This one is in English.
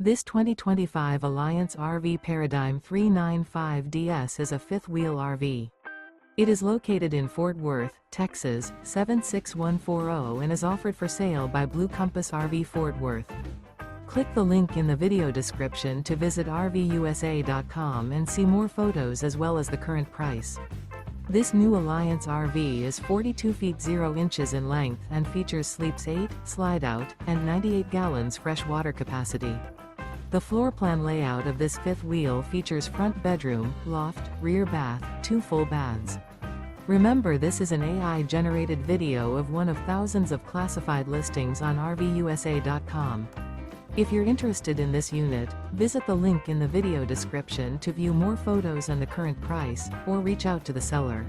This 2025 Alliance RV Paradigm 395DS is a fifth-wheel RV. It is located in Fort Worth, Texas, 76140 and is offered for sale by Blue Compass RV Fort Worth. Click the link in the video description to visit RVUSA.com and see more photos as well as the current price. This new Alliance RV is 42 feet 0 inches in length and features sleeps 8, slide-out, and 98 gallons fresh water capacity. The floor plan layout of this fifth wheel features front bedroom, loft, rear bath, 2 full baths. Remember, this is an AI-generated video of one of thousands of classified listings on RVUSA.com. If you're interested in this unit, visit the link in the video description to view more photos and the current price, or reach out to the seller.